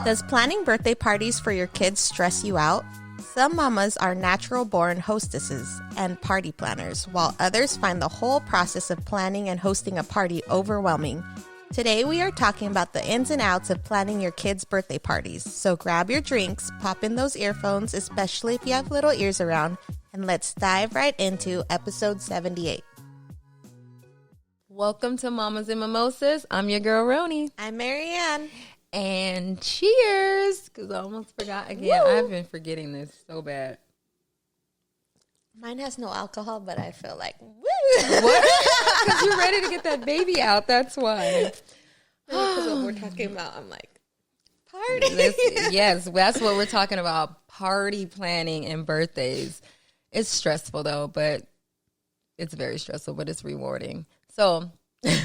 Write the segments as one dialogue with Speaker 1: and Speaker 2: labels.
Speaker 1: Does planning birthday parties for your kids stress you out? Some mamas are natural-born hostesses and party planners, while others find the whole process of planning and hosting a party overwhelming. Today, we are talking about the ins and outs of planning your kids' birthday parties. So grab your drinks, pop in those earphones, especially if you have little ears around, and let's dive right into episode 78.
Speaker 2: Welcome to Mamas and Mimosas. I'm your girl, Roni.
Speaker 1: I'm Marianne.
Speaker 2: And cheers, because I almost forgot again.
Speaker 1: Woo!
Speaker 2: I've been forgetting this so bad.
Speaker 1: Mine has no alcohol, but I feel like, woo!
Speaker 2: What? Because you're ready to get that baby out, that's why.
Speaker 1: Because what we're talking about, I'm like, party.
Speaker 2: Yes, that's what we're talking about, party planning and birthdays. It's stressful, though, but it's very stressful, but it's rewarding. So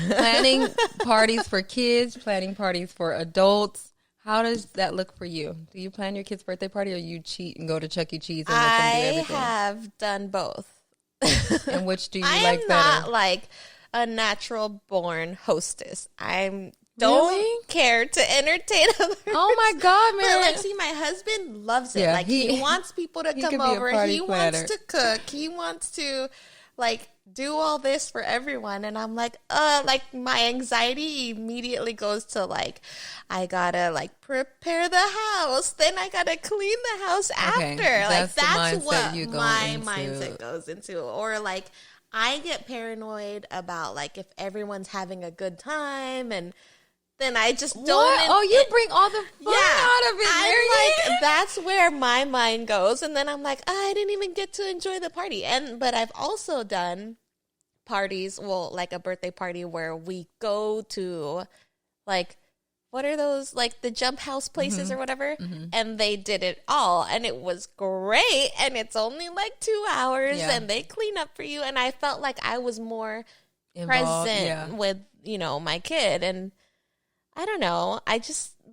Speaker 2: planning parties for kids, planning parties for adults. How does that look for you? Do you plan your kid's birthday party, or you cheat and go to Chuck E. Cheese and let them do everything?
Speaker 1: I have done both.
Speaker 2: And which do you
Speaker 1: I
Speaker 2: like
Speaker 1: am
Speaker 2: better?
Speaker 1: not like a natural born hostess. I don't care to entertain others.
Speaker 2: Oh my God, man.
Speaker 1: But like, see, my husband loves it.
Speaker 2: Yeah,
Speaker 1: like he wants people to come over. He
Speaker 2: planner.
Speaker 1: wants to cook. He wants to like do all this for everyone. And I'm like my anxiety immediately goes to like, I gotta like prepare the house. Then I gotta clean the house after. Like that's what my mindset goes into. Or like, I get paranoid about like if everyone's having a good time, and then I just don't.
Speaker 2: You bring all the fun out of it.
Speaker 1: I'm like, that's where my mind goes, and then I'm like, I didn't even get to enjoy the party. But I've also done parties, like a birthday party where we go to like, what are those, like the jump house places or whatever, and they did it all, and it was great, and it's only like 2 hours, and they clean up for you, and I felt like I was more present with, my kid, and I don't know,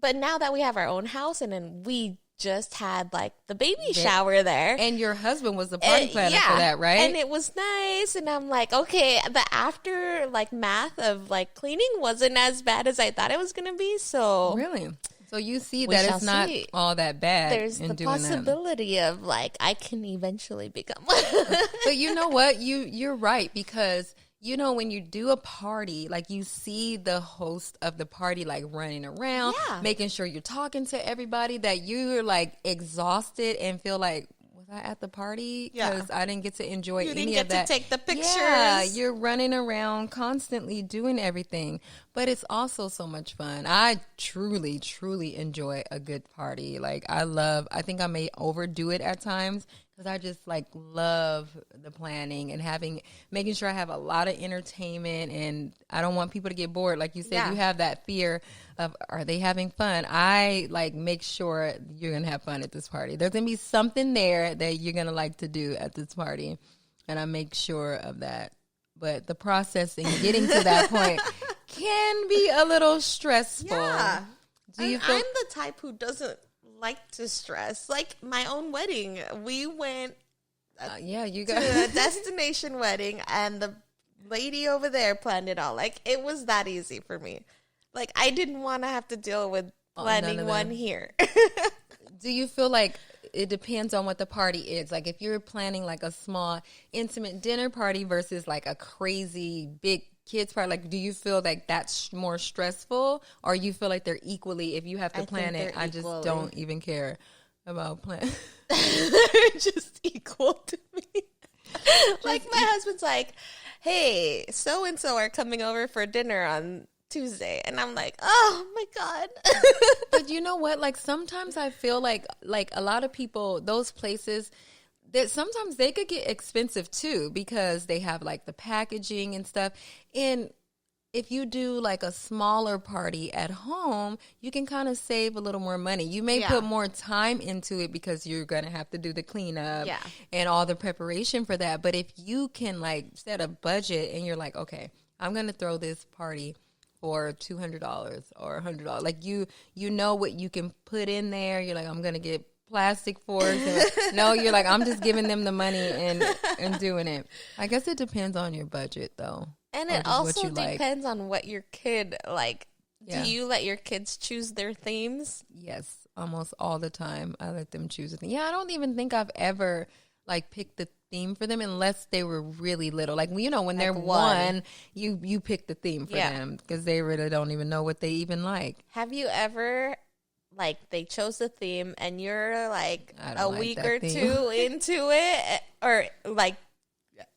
Speaker 1: but now that we have our own house, and then we just had like the baby shower there.
Speaker 2: And your husband was the party planner for that, right?
Speaker 1: And it was nice. And I'm like, okay, the after like math of like cleaning wasn't as bad as I thought it was going to be. So
Speaker 2: really? So you see that it's not all that bad.
Speaker 1: There's the possibility of like, I can eventually become
Speaker 2: But you know what? You're right, because when you do a party, like you see the host of the party like running around, making sure you're talking to everybody, that you're like exhausted and feel like, was I at the party? Because I didn't get to enjoy any of that. You didn't get
Speaker 1: to take the pictures.
Speaker 2: Yeah, you're running around constantly doing everything. But it's also so much fun. I truly, truly enjoy a good party. Like I think I may overdo it at times, because I just like love the planning and making sure I have a lot of entertainment, and I don't want people to get bored. Like you said, you have that fear of, are they having fun? I like make sure you're going to have fun at this party. There's going to be something there that you're going to like to do at this party, and I make sure of that. But the process in getting to that point can be a little stressful.
Speaker 1: Yeah. I'm the type who doesn't like to stress. Like my own wedding, we went to a destination wedding, and the lady over there planned it all. Like it was that easy for me. Like I didn't want to have to deal with planning one here.
Speaker 2: Do you feel like it depends on what the party is? Like if you're planning like a small intimate dinner party versus like a crazy big kids party, like do you feel like that's more stressful, or you feel like they're equally, if you have to plan it, I just don't even care about planning?
Speaker 1: They're just equal to me. Like my husband's like, hey, so and so are coming over for dinner on Tuesday, and I'm like, oh my God.
Speaker 2: But you know what, like sometimes I feel like a lot of people, those places, that sometimes they could get expensive too, because they have like the packaging and stuff. And if you do like a smaller party at home, you can kind of save a little more money. You may put more time into it because you're going to have to do the cleanup and all the preparation for that. But if you can like set a budget and you're like, okay, I'm going to throw this party for $200 or $100. Like you know what you can put in there. You're like, I'm going to get plastic forks. No, you're like, I'm just giving them the money and doing it. I guess it depends on your budget though.
Speaker 1: And it also depends on what your kid like
Speaker 2: Yeah.
Speaker 1: Do you let your kids choose their themes?
Speaker 2: Yes, almost all the time. I let them choose a theme. Yeah, I don't even think I've ever like picked the theme for them unless they were really little. Like when when they're
Speaker 1: Like
Speaker 2: one, you pick the theme for
Speaker 1: Yeah.
Speaker 2: them because they really don't even know what they even like.
Speaker 1: Have you ever, like, they chose the theme and you're like
Speaker 2: I
Speaker 1: a
Speaker 2: don't like
Speaker 1: week
Speaker 2: that
Speaker 1: or
Speaker 2: theme.
Speaker 1: two into it, or like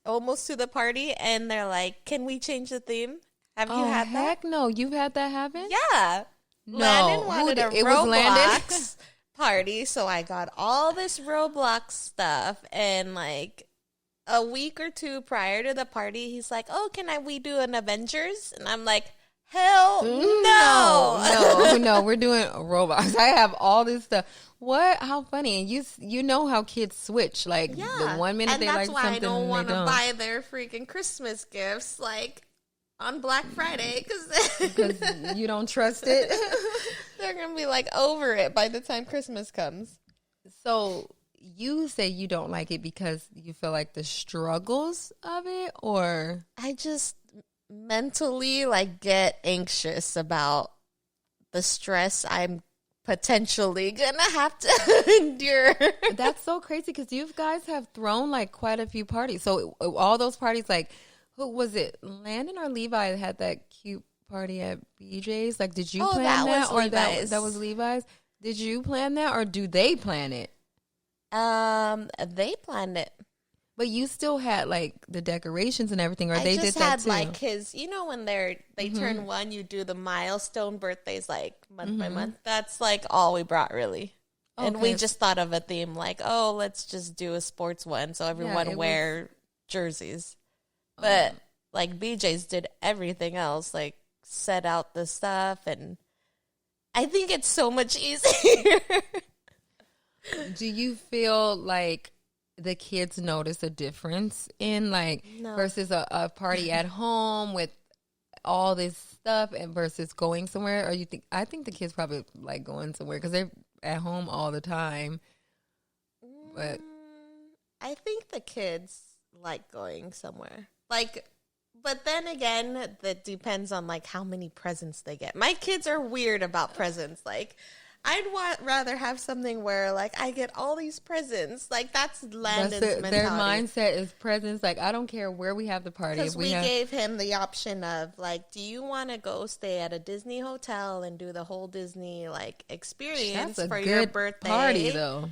Speaker 1: almost to the party, and they're like, "Can we change the theme?" Have you
Speaker 2: Oh
Speaker 1: had that?
Speaker 2: heck no! You've had that happen?
Speaker 1: Yeah.
Speaker 2: No.
Speaker 1: Landon wanted a
Speaker 2: It was Landon?
Speaker 1: Roblox party, so I got all this Roblox stuff, and like a week or two prior to the party, he's like, "Oh, we do an Avengers?" And I'm like, "Hell no,
Speaker 2: No. We're doing Roblox. I have all this stuff. What? How funny! And you know how kids switch. Like the 1 minute
Speaker 1: and
Speaker 2: they like
Speaker 1: that's why
Speaker 2: something,
Speaker 1: I don't
Speaker 2: and
Speaker 1: want
Speaker 2: they
Speaker 1: to
Speaker 2: don't.
Speaker 1: buy their freaking Christmas gifts like on Black Friday
Speaker 2: Because you don't trust it.
Speaker 1: they're gonna be like over it by the time Christmas comes.
Speaker 2: So you say you don't like it because you feel like the struggles of it, or
Speaker 1: I just mentally like get anxious about the stress I'm potentially gonna have to endure.
Speaker 2: that's so crazy because you guys have thrown like quite a few parties. So all those parties, like who was it? Landon or Levi had that cute party at BJ's. Like, did you plan
Speaker 1: that was
Speaker 2: or
Speaker 1: Levi's.
Speaker 2: that was Levi's? Did you plan that or do they plan it?
Speaker 1: They planned it.
Speaker 2: But you still had like the decorations and everything, or they
Speaker 1: just
Speaker 2: did that
Speaker 1: had
Speaker 2: too.
Speaker 1: like his, when they turn one, you do the milestone birthdays like month by month. That's like all we brought really. And we
Speaker 2: Okay.
Speaker 1: just thought of a theme like, oh, let's just do a sports one so everyone
Speaker 2: it
Speaker 1: wear jerseys. But like BJ's did everything else, like set out the stuff, and I think it's so much easier.
Speaker 2: Do you feel like the kids notice a difference in like
Speaker 1: No.
Speaker 2: versus a party at home with all this stuff and versus going somewhere? Or you think I think the kids probably like going somewhere because they're at home all the time. But
Speaker 1: I think the kids like going somewhere. Like, but then again, that depends on like how many presents they get. My kids are weird about presents. Like, I'd rather have something where like I get all these presents. Like that's Landon's
Speaker 2: their
Speaker 1: mentality.
Speaker 2: mindset is presents. Like I don't care where we have the party.
Speaker 1: Because
Speaker 2: If
Speaker 1: we
Speaker 2: have,
Speaker 1: gave him the option of like, do you want to go stay at a Disney hotel and do the whole Disney like experience
Speaker 2: that's a
Speaker 1: for
Speaker 2: good
Speaker 1: your birthday
Speaker 2: party though.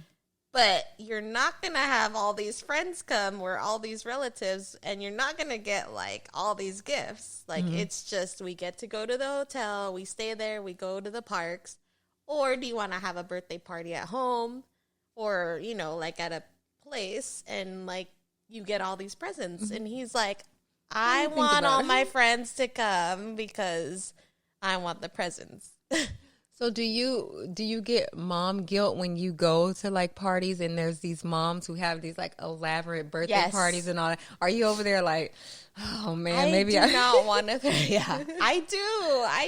Speaker 1: But you're not going to have all these friends come or all these relatives, and you're not going to get like all these gifts. Like it's just we get to go to the hotel, we stay there, we go to the parks. Or do you want to have a birthday party at home or, like at a place and like you get all these presents? And he's like, I want all my friends to come because I want the presents.
Speaker 2: So do you get mom guilt when you go to like parties and there's these moms who have these like elaborate birthday parties and all that? Are you over there like, oh man, maybe
Speaker 1: I do not want to. Yeah, I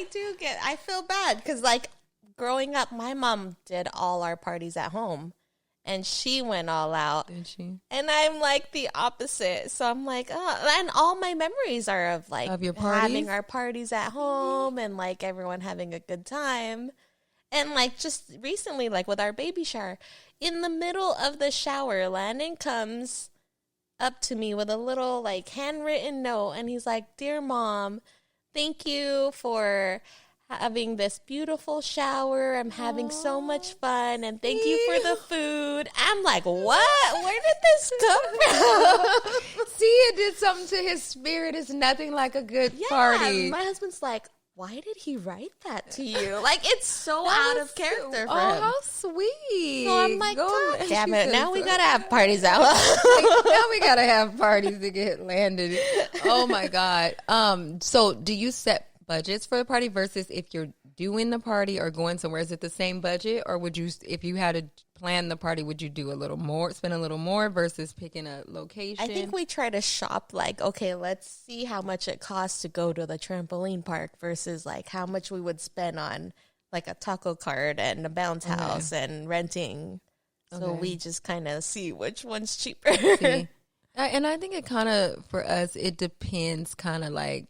Speaker 1: do get. I feel bad because like growing up, my mom did all our parties at home, and she went all out.
Speaker 2: Did she?
Speaker 1: And I'm like the opposite. So I'm like, oh, and all my memories are of like
Speaker 2: Of your parties?
Speaker 1: having our parties at home and like everyone having a good time. And like just recently, like with our baby shower, in the middle of the shower, Landon comes up to me with a little like handwritten note, and he's like, "Dear Mom, thank you for having this beautiful shower. I'm having so much fun, and thank you for the food." I'm like, what? Where did this come from?
Speaker 2: See, it did something to his spirit. It's nothing like a good party.
Speaker 1: My husband's like, why did he write that to you? Like, it's so out of character for him.
Speaker 2: How sweet.
Speaker 1: So I'm like,
Speaker 2: Go
Speaker 1: God
Speaker 2: on.
Speaker 1: damn
Speaker 2: She
Speaker 1: it.
Speaker 2: said
Speaker 1: Now we
Speaker 2: so.
Speaker 1: got to have parties out.
Speaker 2: Now we gotta have parties to get landed. Oh my God. So do you set budgets for the party versus if you're doing the party or going somewhere? Is it the same budget, or would you, if you had to plan the party, would you do a little more, spend a little more versus picking a location?
Speaker 1: I think we try to shop like, okay, let's see how much it costs to go to the trampoline park versus like how much we would spend on like a taco cart and a bounce house and renting. So we just kind of see which one's cheaper.
Speaker 2: See. And I think it kind of, for us, it depends kind of like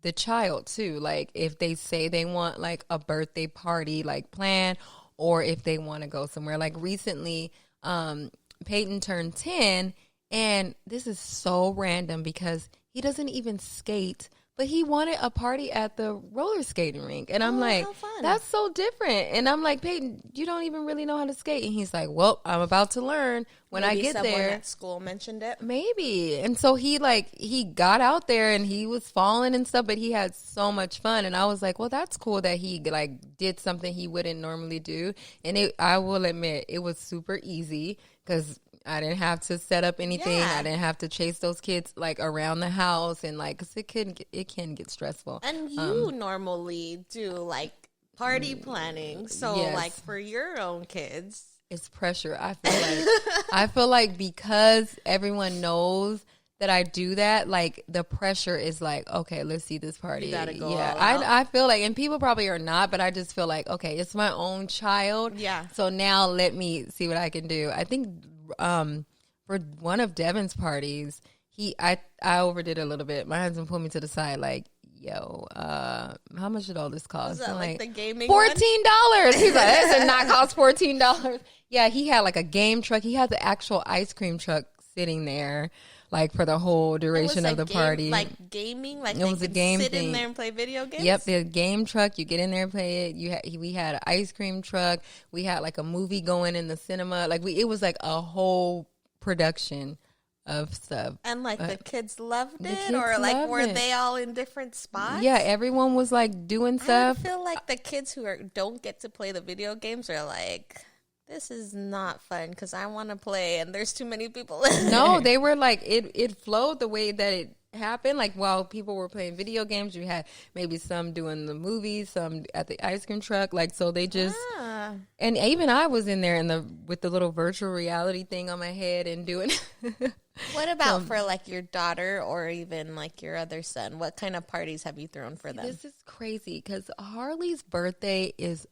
Speaker 2: the child too. Like if they say they want like a birthday party like planned, or if they want to go somewhere. Like recently, Peyton turned 10, and this is so random because he doesn't even skate, but he wanted a party at the roller skating rink. And I'm like,
Speaker 1: how fun.
Speaker 2: that's so different. And I'm like, Peyton, you don't even really know how to skate. And he's like, well, I'm about to learn when
Speaker 1: Maybe
Speaker 2: I get
Speaker 1: someone
Speaker 2: there.
Speaker 1: at school mentioned it.
Speaker 2: Maybe. And so he got out there and he was falling and stuff, but he had so much fun. And I was like, well, that's cool that he like did something he wouldn't normally do. And I will admit, it was super easy because I didn't have to set up anything.
Speaker 1: Yeah.
Speaker 2: I didn't have to chase those kids like around the house, and like, cause it can get stressful.
Speaker 1: And you normally do like party planning. So
Speaker 2: yes.
Speaker 1: like for your own kids.
Speaker 2: It's pressure. I feel like because everyone knows that I do that, like the pressure is like, okay, let's see this party.
Speaker 1: You gotta go
Speaker 2: yeah,
Speaker 1: all out.
Speaker 2: I feel like, and people probably are not, but I just feel like, okay, it's my own child.
Speaker 1: Yeah.
Speaker 2: So now let me see what I can do. I think for one of Devin's parties, I overdid a little bit. My husband pulled me to the side like, yo, how much did all this cost?
Speaker 1: Is that
Speaker 2: I'm
Speaker 1: like the gaming
Speaker 2: $14.
Speaker 1: one?
Speaker 2: He's like, that did not cost $14. Yeah, he had like a game truck. He had the actual ice cream truck sitting there, like for the whole duration of the party.
Speaker 1: Like gaming, like
Speaker 2: it was a game
Speaker 1: sit
Speaker 2: thing.
Speaker 1: in there and play video games.
Speaker 2: Yep, the game truck. You get in there and play it. We had an ice cream truck. We had like a movie going in the cinema. Like it was like a whole production of stuff.
Speaker 1: And like the kids loved it,
Speaker 2: kids
Speaker 1: or like
Speaker 2: loved
Speaker 1: were
Speaker 2: it.
Speaker 1: they all in different spots?
Speaker 2: Yeah, everyone was like doing
Speaker 1: I
Speaker 2: stuff.
Speaker 1: feel like the kids who don't get to play the video games are like, this is not fun because I want to play and there's too many people in
Speaker 2: No,
Speaker 1: there.
Speaker 2: they were like, it flowed the way that it happened. Like while people were playing video games, you had maybe some doing the movies, some at the ice cream truck. Like, so they just, and even I was in there with the little virtual reality thing on my head and doing.
Speaker 1: What about for like your daughter or even like your other son? What kind of parties have you thrown for them?
Speaker 2: This is crazy because Harley's birthday is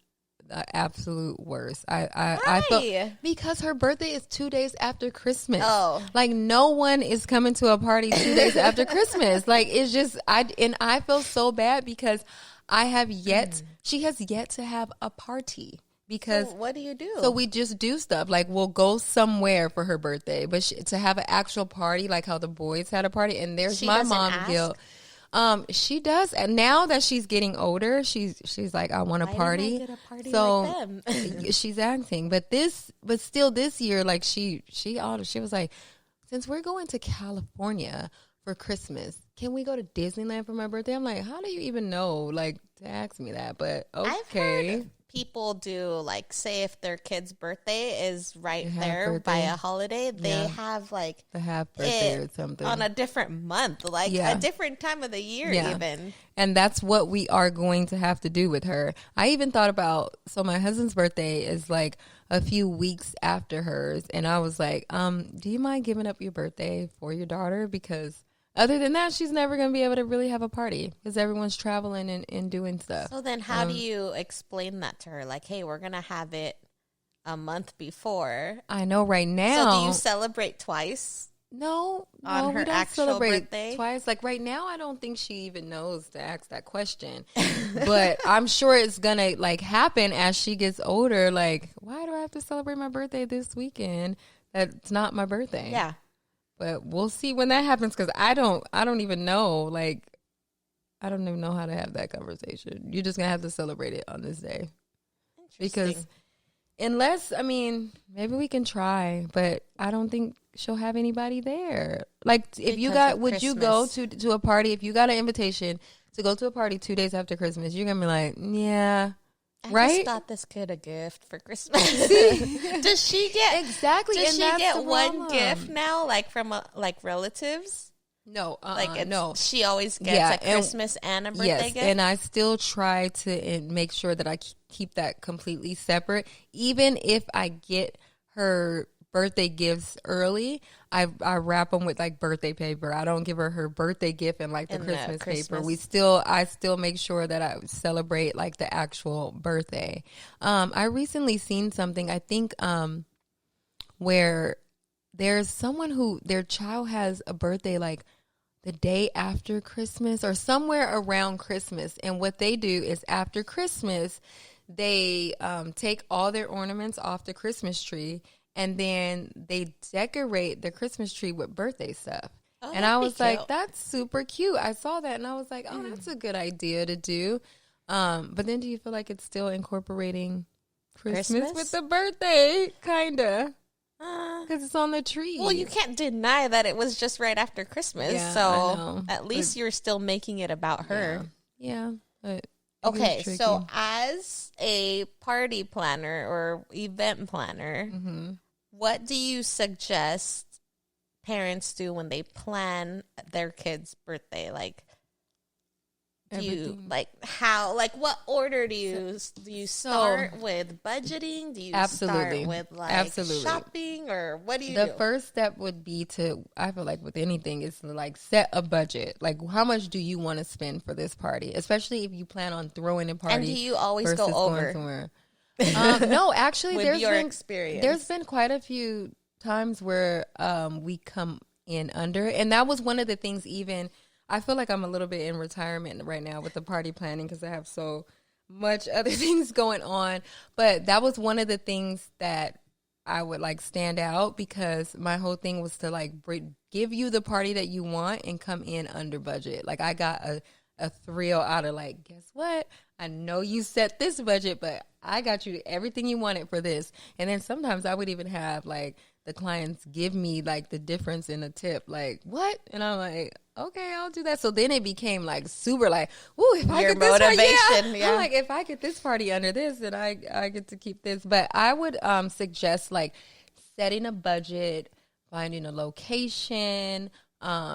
Speaker 2: the absolute worst. I feel because her birthday is 2 days after Christmas.
Speaker 1: Oh.
Speaker 2: Like no one is coming to a party 2 days after Christmas. Like it's just I feel so bad because she has yet to have a party. Because
Speaker 1: so what do you do?
Speaker 2: So we just do stuff like we'll go somewhere for her birthday, but to have an actual party like how the boys had a party, and there's
Speaker 1: She
Speaker 2: my
Speaker 1: doesn't
Speaker 2: mom
Speaker 1: ask?
Speaker 2: guilt. She does, and now that she's getting older, she's like, I want a
Speaker 1: Why
Speaker 2: party.
Speaker 1: didn't I get a party
Speaker 2: So
Speaker 1: like them?
Speaker 2: she's acting, but still this year, like she was like, since we're going to California for Christmas, can we go to Disneyland for my birthday? I'm like, how do you even know like to ask me that? But okay.
Speaker 1: I've heard people do like, say if their kid's birthday is right
Speaker 2: The half
Speaker 1: there by
Speaker 2: birthday.
Speaker 1: a holiday, they
Speaker 2: Yeah.
Speaker 1: have like
Speaker 2: The half birthday or
Speaker 1: it
Speaker 2: something
Speaker 1: on a different month, like
Speaker 2: Yeah.
Speaker 1: a different time of the year
Speaker 2: Yeah.
Speaker 1: even.
Speaker 2: And that's what we are going to have to do with her. I even thought about, so my husband's birthday is like a few weeks after hers. And I was like, do you mind giving up your birthday for your daughter? Because other than that, she's never going to be able to really have a party because everyone's traveling and doing stuff.
Speaker 1: So then how do you explain that to her? Like, hey, we're going to have it a month before.
Speaker 2: I know right
Speaker 1: So
Speaker 2: now.
Speaker 1: do you celebrate twice?
Speaker 2: No,
Speaker 1: On her
Speaker 2: we don't
Speaker 1: actual
Speaker 2: celebrate
Speaker 1: birthday?
Speaker 2: twice. Like right now, I don't think she even knows to ask that question. But I'm sure it's gonna like happen as she gets older. Like, why do I have to celebrate my birthday this weekend? That's not my birthday.
Speaker 1: Yeah.
Speaker 2: But we'll see when that happens because I don't even know. Like, I don't even know how to have that conversation. You're just gonna have to celebrate it on this day because unless maybe we can try, but I don't think she'll have anybody there. Like, if you
Speaker 1: Because
Speaker 2: got,
Speaker 1: of
Speaker 2: would you go
Speaker 1: Christmas.
Speaker 2: to a party if you got an invitation to go to a party 2 days after Christmas? You're gonna be like, yeah.
Speaker 1: I
Speaker 2: Right?
Speaker 1: just got this kid a gift for Christmas. Does she get
Speaker 2: Exactly.
Speaker 1: Does
Speaker 2: and
Speaker 1: she
Speaker 2: that's
Speaker 1: get
Speaker 2: the
Speaker 1: one
Speaker 2: problem.
Speaker 1: gift now, like from like relatives?
Speaker 2: No,
Speaker 1: Like it's,
Speaker 2: no.
Speaker 1: she always gets
Speaker 2: Yeah,
Speaker 1: a Christmas and a birthday
Speaker 2: Yes,
Speaker 1: gift.
Speaker 2: and I still try to make sure that I keep that completely separate. Even if I get her birthday gifts early, I wrap them with like birthday paper. I don't give her birthday gift and like the
Speaker 1: And the
Speaker 2: Christmas paper.
Speaker 1: Christmas.
Speaker 2: I still make sure that I celebrate like the actual birthday. I recently seen something, I think, where there's someone who their child has a birthday like the day after Christmas or somewhere around Christmas. And what they do is after Christmas, they take all their ornaments off the Christmas tree, and then they decorate the Christmas tree with birthday stuff.
Speaker 1: Oh,
Speaker 2: and I was like,
Speaker 1: cute.
Speaker 2: that's super cute. I saw that and I was like, oh, that's a good idea to do. But then do you feel like it's still incorporating Christmas? With the birthday? Kind of. Because it's on the tree.
Speaker 1: Well, you can't deny that it was just right after Christmas.
Speaker 2: Yeah, I
Speaker 1: so
Speaker 2: know.
Speaker 1: at least you're still making it about her.
Speaker 2: Yeah. But
Speaker 1: Okay, so as a party planner or event planner, what do you suggest parents do when they plan their kid's birthday? Like, do you what order do you start with budgeting? Do you start with shopping, or what do you do?
Speaker 2: The first step would be I feel like with anything is to like set a budget. Like, how much do you want to spend for this party? Especially if you plan on throwing a party.
Speaker 1: And do you always go over?
Speaker 2: No, actually,
Speaker 1: there's
Speaker 2: been quite a few times where we come in under, and that was one of the things. Even I feel like I'm a little bit in retirement right now with the party planning because I have so much other things going on. But that was one of the things that I would like stand out, because my whole thing was to like give you the party that you want and come in under budget. Like, I got a thrill out of like, guess what? I know you set this budget, but I got you everything you wanted for this. And then sometimes I would even have like the clients give me like the difference in a tip. Like, what? And I'm like, okay, I'll do that. So then it became like super like, ooh, if I get this party, I'm like, if I get this party under this, then I get to keep this. But I would suggest like setting a budget, finding a location,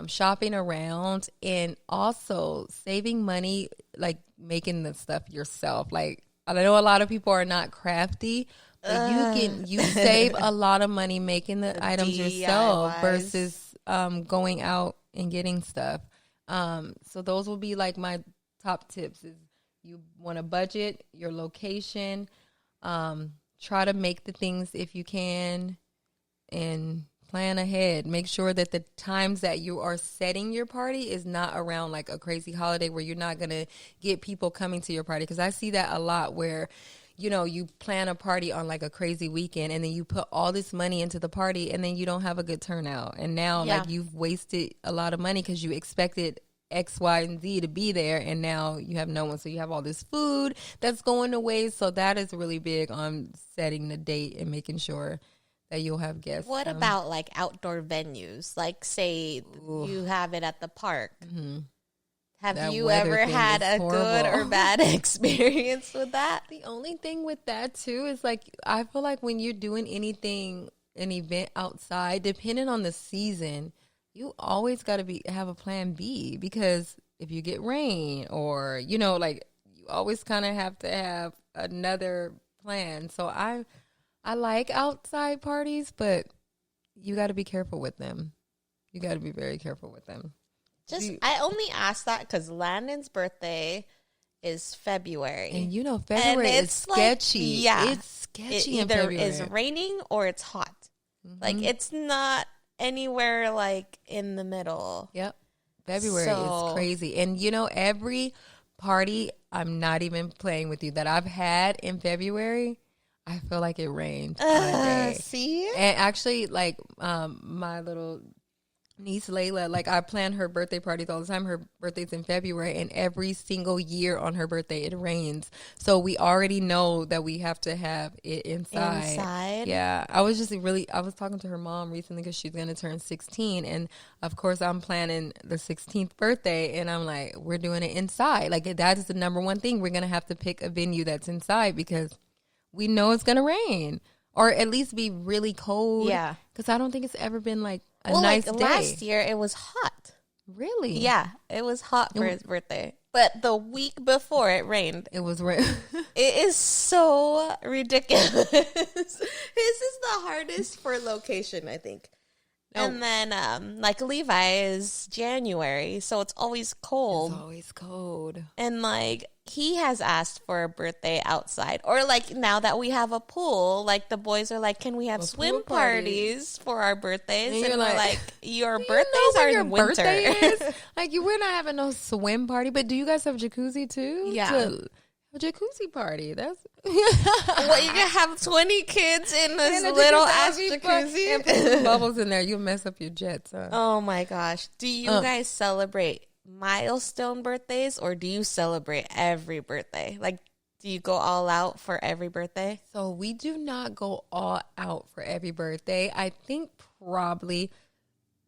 Speaker 2: shopping around, and also saving money, like making the stuff yourself. Like, I know a lot of people are not crafty, but you save a lot of money making the items yourself versus going out and getting stuff. So those will be like my top tips. Is you want to budget your location, try to make the things if you can, and plan ahead. Make sure that the times that you are setting your party is not around like a crazy holiday where you're not going to get people coming to your party. Because I see that a lot where, you know, you plan a party on like a crazy weekend and then you put all this money into the party and then you don't have a good turnout. And now like you've wasted a lot of money because you expected X, Y, and Z to be there, and now you have no one. So you have all this food that's going to waste. So that is really big on setting the date and making sure that you'll have guests.
Speaker 1: What about like outdoor venues? Like, say you have it at the park. Mm-hmm. Have you ever had a good or bad experience with that?
Speaker 2: The only thing with that too is like, I feel like when you're doing an event outside, depending on the season, you always got to have a plan B, because if you get rain or, you know, like you always kind of have to have another plan. So I like outside parties, but you got to be careful with them. You got to be very careful with them.
Speaker 1: I only asked that because Landon's birthday is February.
Speaker 2: And you know, February is sketchy. It's sketchy in February.
Speaker 1: Either is raining or it's hot. Mm-hmm. Like, it's not anywhere like in the middle.
Speaker 2: Yep. February is crazy. And you know, every party, I'm not even playing with you, that I've had in February, I feel like it rained that day.
Speaker 1: See?
Speaker 2: And actually, like, my little niece Layla, like, I plan her birthday parties all the time. Her birthday's in February, and every single year on her birthday it rains. So we already know that we have to have it inside. Yeah. I was talking to her mom recently because she's going to turn 16, and of course I'm planning the 16th birthday, and I'm like, we're doing it inside. Like, that is the number one thing. We're going to have to pick a venue that's inside because we know it's going to rain, or at least be really cold.
Speaker 1: Yeah.
Speaker 2: Because I don't think it's ever been like a nice day.
Speaker 1: Last year it was hot.
Speaker 2: Really?
Speaker 1: Yeah, it was hot for his birthday. But the week before it rained.
Speaker 2: It was rain.
Speaker 1: It is so ridiculous. This is the hardest for location, I think. Oh. And then, like, Levi is January, so it's always cold.
Speaker 2: It's always cold.
Speaker 1: And, like, he has asked for a birthday outside, or like now that we have a pool, like the boys are like, can we have swim parties for our birthdays? And we're like, your birthdays are in winter.
Speaker 2: Like, we're not having no swim party, but do you guys have jacuzzi too?
Speaker 1: Yeah.
Speaker 2: A jacuzzi party. That's
Speaker 1: what, you can have 20 kids in this little ass jacuzzi
Speaker 2: and put some bubbles in there. You'll mess up your jets. Huh?
Speaker 1: Oh my gosh. Do you guys celebrate milestone birthdays, or do you celebrate every birthday? Like, do you go all out for every birthday?
Speaker 2: So we do not go all out for every birthday. I think probably,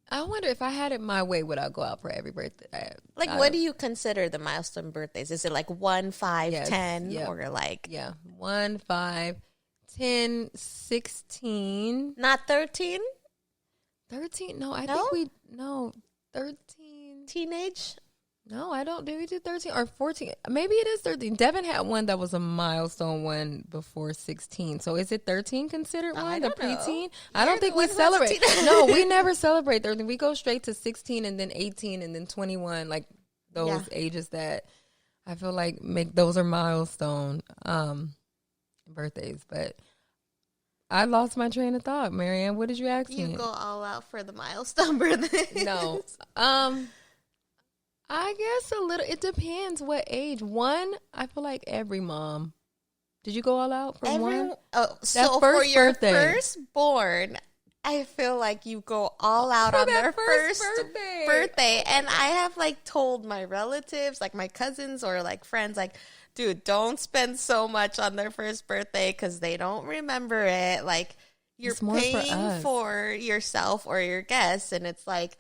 Speaker 2: I wonder if I had it my way, would I go out for every birthday?
Speaker 1: Like, what do you consider the milestone birthdays? Is it like 1, 5,
Speaker 2: Yes,
Speaker 1: 10,
Speaker 2: yep.
Speaker 1: or like
Speaker 2: 1, 5, 10, 16.
Speaker 1: Not 13?
Speaker 2: 13? No, I
Speaker 1: No?
Speaker 2: think we, 13.
Speaker 1: Teenage?
Speaker 2: No, I don't. Did we do 13 or 14? Maybe it is 13. Devin had one that was a milestone one before 16. So is it 13 considered one?
Speaker 1: I
Speaker 2: The
Speaker 1: don't know.
Speaker 2: preteen? I don't think we
Speaker 1: When was
Speaker 2: celebrate.
Speaker 1: teen-
Speaker 2: No, we never celebrate 13. We go straight to 16 and then 18 and then 21. Like those ages that I feel like those are milestone birthdays. But I lost my train of thought, Marianne. What did you ask me?
Speaker 1: You go all out for the milestone birthdays?
Speaker 2: No. I guess a little. It depends what age. One, I feel like every mom. Did you go all out for one?
Speaker 1: Oh, so for your firstborn, I feel like you go all out on their first birthday. And I have like told my relatives, like my cousins or like friends, like, dude, don't spend so much on their first birthday because they don't remember it. Like, you're paying for yourself or your guests, and it's like,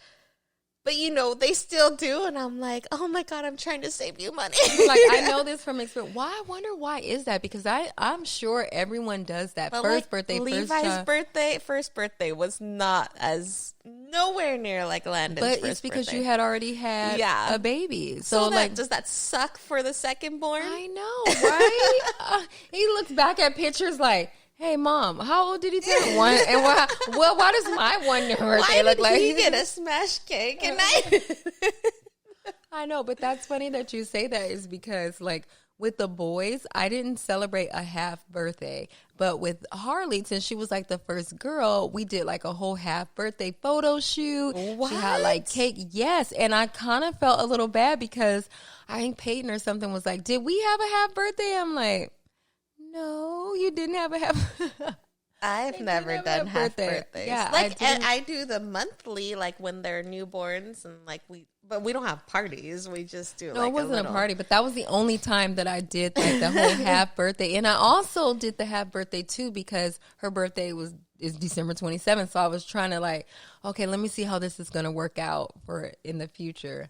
Speaker 1: but you know, they still do. And I'm like, oh my God, I'm trying to save you money.
Speaker 2: Like, I know this from experience. Why? I wonder why is that? Because I'm sure everyone does that. But first birthday,
Speaker 1: Levi's first birthday was not as nowhere near like Landon's first birthday.
Speaker 2: But it's because you had already had a baby.
Speaker 1: So like, does that suck for the second born?
Speaker 2: I know, right? He looks back at pictures like, hey, Mom, how old did he turn? One. And why does my 1 year birthday look like?
Speaker 1: Why did he get a smash cake? And
Speaker 2: I know, but that's funny that you say that is because, like, with the boys, I didn't celebrate a half birthday. But with Harley, since she was, like, the first girl, we did, like, a whole half birthday photo shoot.
Speaker 1: What?
Speaker 2: She had, like, cake. Yes. And I kind of felt a little bad because I think Peyton or something was like, did we have a half birthday? I'm like, no, you didn't have a half.
Speaker 1: I've never done half birthdays.
Speaker 2: Yeah,
Speaker 1: like I do the monthly, like when they're newborns, and like but we don't have parties. We just do.
Speaker 2: No, it wasn't a party, but that was the only time that I did like the whole half birthday, and I also did the half birthday too because her birthday is December 27th. So I was trying to like, okay, let me see how this is going to work out for in the future,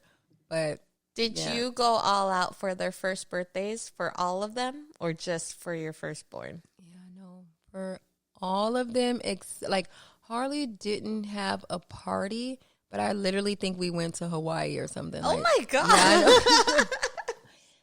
Speaker 2: but.
Speaker 1: Did you go all out for their first birthdays for all of them or just for your firstborn?
Speaker 2: Yeah, no, for all of them. Like Harley didn't have a party, but I literally think we went to Hawaii or something.
Speaker 1: Oh,
Speaker 2: like,
Speaker 1: my God.
Speaker 2: Yeah,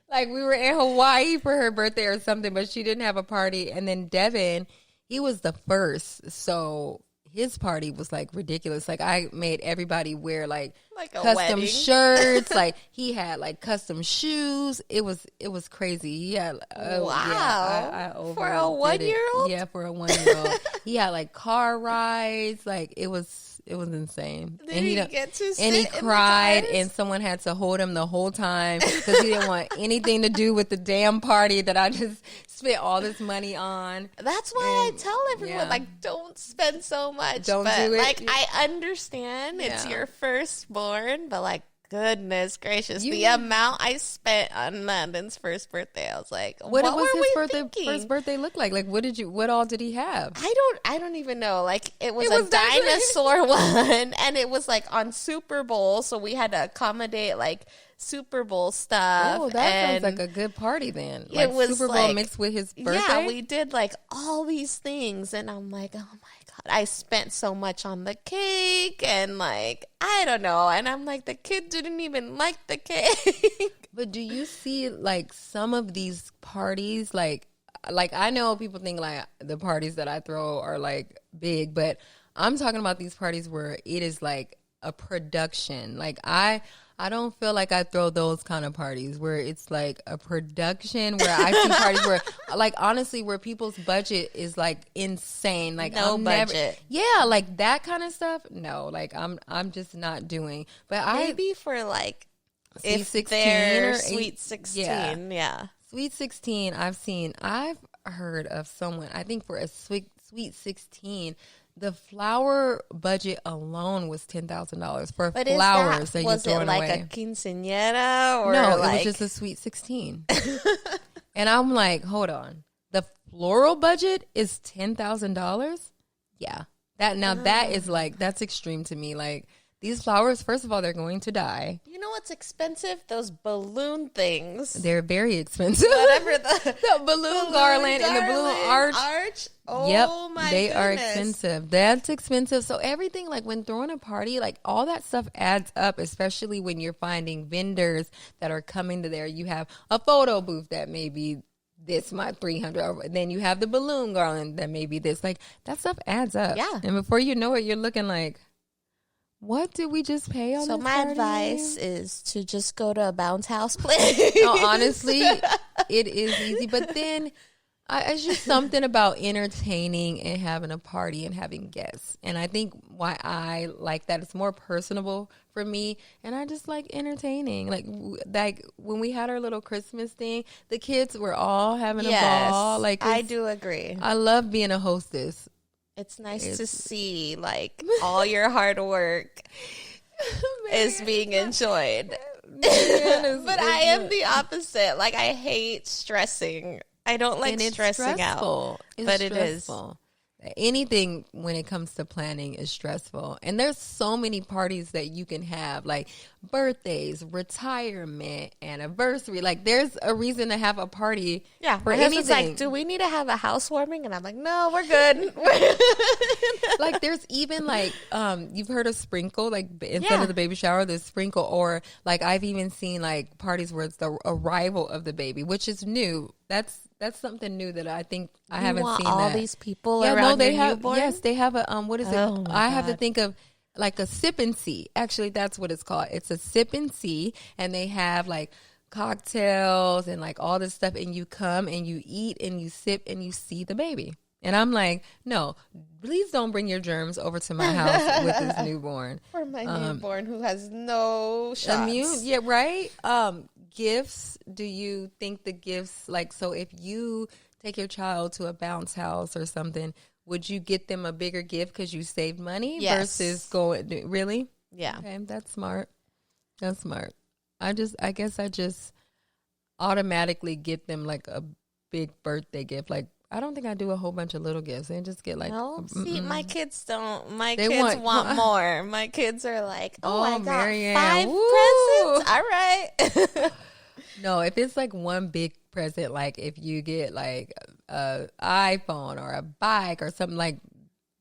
Speaker 2: like we were in Hawaii for her birthday or something, but she didn't have a party. And then Devin, he was the first, so his party was like ridiculous. Like I made everybody wear like
Speaker 1: a
Speaker 2: custom
Speaker 1: wedding.
Speaker 2: shirts. Like he had like custom shoes. It was crazy. He had
Speaker 1: wow.
Speaker 2: Yeah, I
Speaker 1: for a 1-year-old.
Speaker 2: Yeah, for a 1-year-old. He had like car rides. Like it was insane.
Speaker 1: Did he get to sit
Speaker 2: and he cried,
Speaker 1: in the cars?
Speaker 2: and someone had to hold him the whole time because he didn't want anything to do with the damn party that I just spent all this money on.
Speaker 1: That's why I tell everyone, like, don't spend so much.
Speaker 2: Don't do it.
Speaker 1: Like, I understand it's your firstborn, but like, goodness gracious, the amount I spent on Landon's first birthday, I was like, what was his
Speaker 2: first birthday look like? Like, what all did he have?
Speaker 1: I don't even know. Like, it was a dinosaur one, and it was like on Super Bowl, so we had to accommodate like Super Bowl stuff.
Speaker 2: Oh, that sounds like a good party then. Like
Speaker 1: it was
Speaker 2: Super Bowl mixed with his birthday.
Speaker 1: Yeah, we did like all these things, and I'm like, oh my God, I spent so much on the cake, and like, I don't know, and I'm like, the kid didn't even like the cake.
Speaker 2: But do you see like some of these parties, like I know people think like the parties that I throw are like big, but I'm talking about these parties where it is like a production. Like I I don't feel like I throw those kind of parties where it's like a production, where I see parties where, like, honestly, where people's budget is like insane. Like,
Speaker 1: No budget.
Speaker 2: Yeah, like that kind of stuff. No, like I'm just not doing. But
Speaker 1: Maybe for like if
Speaker 2: 16
Speaker 1: they're
Speaker 2: or
Speaker 1: sweet 16, yeah.
Speaker 2: Sweet 16, I've heard of someone, I think for a sweet 16, the flower budget alone was $10,000 for flowers that you're throwing away.
Speaker 1: Was it like a quinceañera or
Speaker 2: no,
Speaker 1: like...
Speaker 2: it was just a sweet 16. And I'm like, hold on. The floral budget is $10,000? Yeah. That is like, that's extreme to me. Like, these flowers, first of all, they're going to die.
Speaker 1: You know what's expensive? Those balloon things.
Speaker 2: They're very expensive.
Speaker 1: Whatever the
Speaker 2: balloon garland and the balloon arch.
Speaker 1: Oh,
Speaker 2: yep,
Speaker 1: my
Speaker 2: they
Speaker 1: goodness.
Speaker 2: are expensive. That's expensive. So everything, like when throwing a party, like all that stuff adds up, especially when you're finding vendors that are coming to there. You have a photo booth that may be this much, 300. Then you have the balloon garland that may be this. Like, that stuff adds up.
Speaker 1: Yeah.
Speaker 2: And before you know it, you're looking like, what did we just pay on
Speaker 1: So
Speaker 2: this
Speaker 1: my
Speaker 2: party?
Speaker 1: advice is to just go to a bounce house place.
Speaker 2: No, honestly, it is easy. But then it's just something about entertaining and having a party and having guests. And I think why I like that, it's more personable for me. And I just like entertaining. Like when we had our little Christmas thing, the kids were all having a ball. Like,
Speaker 1: I do agree.
Speaker 2: I love being a hostess.
Speaker 1: It's nice to see, like, all your hard work is being enjoyed. But I am the opposite. Like, I hate stressing. I don't like stressing out. But it is.
Speaker 2: Anything when it comes to planning is stressful. And there's so many parties that you can have, like birthdays, retirement, anniversary. Like, there's a reason to have a party.
Speaker 1: Yeah,
Speaker 2: for
Speaker 1: my husband's
Speaker 2: anything.
Speaker 1: like, do we need to have a housewarming? And I'm like, no, we're good.
Speaker 2: Like, there's even like, you've heard of sprinkle, like instead of the baby shower, there's sprinkle. Or like, I've even seen like parties where it's the arrival of the baby, which is new. That's something new that I think I haven't seen.
Speaker 1: All these people around
Speaker 2: they
Speaker 1: your
Speaker 2: have.
Speaker 1: newborn?
Speaker 2: Yes, they have a what is it? I have to
Speaker 1: God.
Speaker 2: think of like a sip and see. Actually, that's what it's called. It's a sip and see, and they have like cocktails and like all this stuff, and you come and you eat and you sip and you see the baby. And I'm like, no, please don't bring your germs over to my house with this newborn.
Speaker 1: For my newborn who has no shots.
Speaker 2: Yeah, right. Gifts, do you think the gifts, like, so if you take your child to a bounce house or something, would you get them a bigger gift because you saved money versus going, really?
Speaker 1: Yeah.
Speaker 2: Okay, that's smart. That's smart. I guess I just automatically get them like a big birthday gift. Like, I don't think I do a whole bunch of little gifts. They just get like,
Speaker 1: no, see, my kids don't. My
Speaker 2: They
Speaker 1: kids
Speaker 2: want-
Speaker 1: want more. My kids are like, oh, I got
Speaker 2: Marianne,
Speaker 1: 5
Speaker 2: woo.
Speaker 1: presents. All right.
Speaker 2: no, if it's like one big present, like if you get like a iPhone or a bike or something like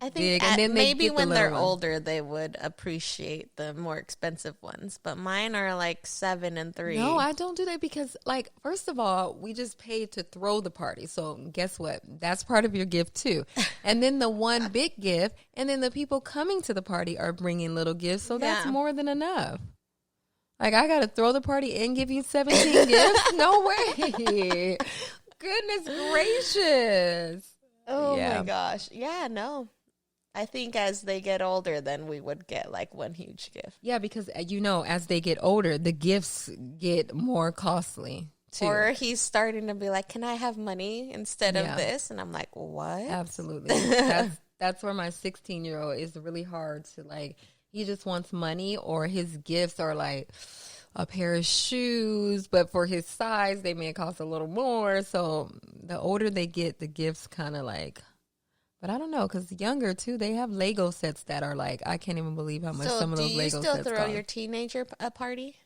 Speaker 1: I think
Speaker 2: big, and then they
Speaker 1: maybe
Speaker 2: get the
Speaker 1: when they're
Speaker 2: little one.
Speaker 1: older, they would appreciate the more expensive ones. But mine are like 7 and 3.
Speaker 2: No, I don't do that because, like, first of all, we just paid to throw the party. So guess what? That's part of your gift too. And then the one big gift, and then the people coming to the party are bringing little gifts. So that's more than enough. Like, I got to throw the party and give you 17 gifts? No way. Goodness gracious.
Speaker 1: Oh
Speaker 2: Yeah.
Speaker 1: my gosh. Yeah, no. I think as they get older, then we would get like one huge gift.
Speaker 2: Yeah, because, as they get older, the gifts get more costly too.
Speaker 1: Or he's starting to be like, can I have money instead of this? And I'm like, what?
Speaker 2: Absolutely. That's where my 16-year-old is really hard to, like, he just wants money, or his gifts are like a pair of shoes, but for his size, they may cost a little more. So the older they get, the gifts kind of like, but I don't know, because younger too, they have Lego sets that are like, I can't even believe how much some of those Lego sets cost.
Speaker 1: Do you still throw your teenager a party?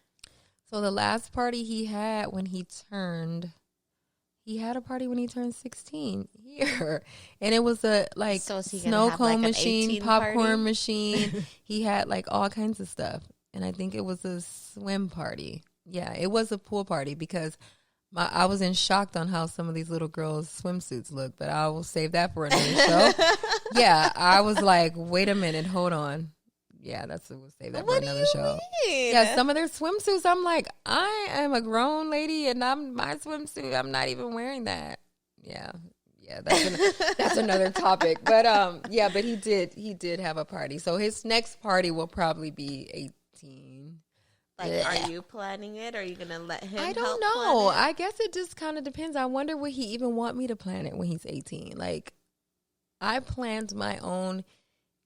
Speaker 2: So the last party he had when he had a party when he turned 16 here. And it was a like snow cone machine, popcorn machine. He had like all kinds of stuff. And I think it was a swim party. Yeah, it was a pool party because I was in shock on how some of these little girls' swimsuits look, but I will save that for another show. Yeah, I was like, wait a minute, hold on. yeah, we'll save that for
Speaker 1: What do
Speaker 2: another
Speaker 1: you
Speaker 2: show.
Speaker 1: mean?
Speaker 2: Yeah, some of their swimsuits, I'm like, I am a grown lady, and my swimsuit, I'm not even wearing that. Yeah, that's another topic. But yeah, but he did have a party. So his next party will probably be 18.
Speaker 1: Like, are you planning it? Or are you gonna let him?
Speaker 2: I don't
Speaker 1: help
Speaker 2: know.
Speaker 1: plan it?
Speaker 2: I guess it just kind of depends. I wonder would he even want me to plan it when he's 18? Like, I planned my own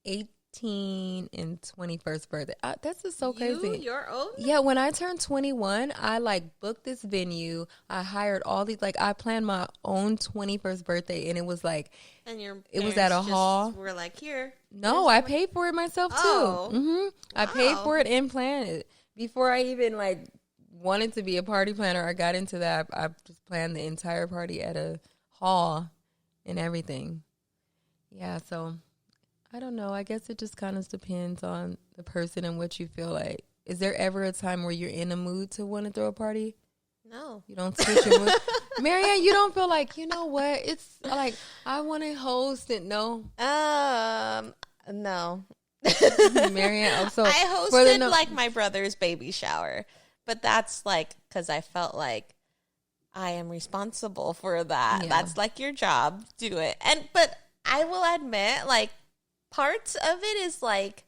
Speaker 2: 18 and 21st birthday. That's just so crazy.
Speaker 1: Your own?
Speaker 2: Yeah, when I turned 21, I like booked this venue. I hired all these, like, I planned my own 21st birthday, and it was like,
Speaker 1: And
Speaker 2: it was at a hall.
Speaker 1: We're like, here.
Speaker 2: No, I paid for it myself too.
Speaker 1: Oh.
Speaker 2: I paid
Speaker 1: Wow.
Speaker 2: for it and planned it before I even like wanted to be a party planner. I got into that. I just planned the entire party at a hall and everything. Yeah, so I don't know. I guess it just kind of depends on the person and what you feel like. Is there ever a time where you're in a mood to want to throw a party?
Speaker 1: No.
Speaker 2: You don't switch your mood? Marianne, you don't feel like, you know what? It's like, I want to host it. No.
Speaker 1: No.
Speaker 2: Marianne, so
Speaker 1: I hosted like my brother's baby shower, but that's like because I felt like I am responsible for that.
Speaker 2: Yeah.
Speaker 1: That's like your job. Do it. But I will admit, like, parts of it is like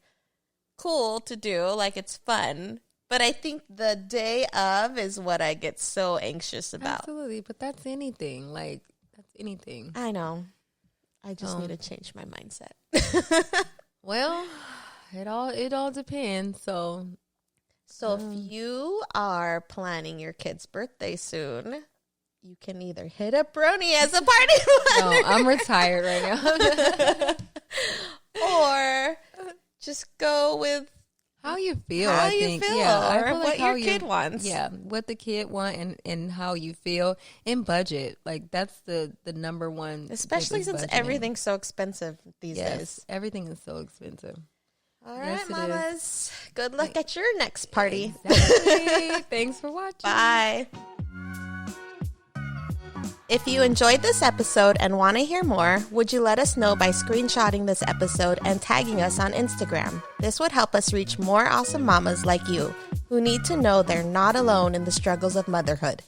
Speaker 1: cool to do, like it's fun. But I think the day of is what I get so anxious about.
Speaker 2: Absolutely, but that's anything. Like, that's anything.
Speaker 1: I know. I just need to change my mindset.
Speaker 2: Well, it all depends. So
Speaker 1: if you are planning your kid's birthday soon, you can either hit up Brony as a party planner.
Speaker 2: no, I'm retired right now.
Speaker 1: Or just go with
Speaker 2: how you feel.
Speaker 1: how
Speaker 2: I
Speaker 1: you
Speaker 2: think.
Speaker 1: feel,
Speaker 2: Yeah, I
Speaker 1: or
Speaker 2: feel
Speaker 1: what
Speaker 2: like how
Speaker 1: your kid wants.
Speaker 2: Yeah, what the kid want and how you feel and budget. Like that's the number one.
Speaker 1: Especially since
Speaker 2: budgeting.
Speaker 1: everything's so expensive these
Speaker 2: Yes,
Speaker 1: days.
Speaker 2: everything is so expensive.
Speaker 1: All
Speaker 2: Yes,
Speaker 1: right,
Speaker 2: it
Speaker 1: mamas. Good luck at your next party.
Speaker 2: Exactly. Thanks for watching.
Speaker 1: Bye. If you enjoyed this episode and want to hear more, would you let us know by screenshotting this episode and tagging us on Instagram? This would help us reach more awesome mamas like you who need to know they're not alone in the struggles of motherhood.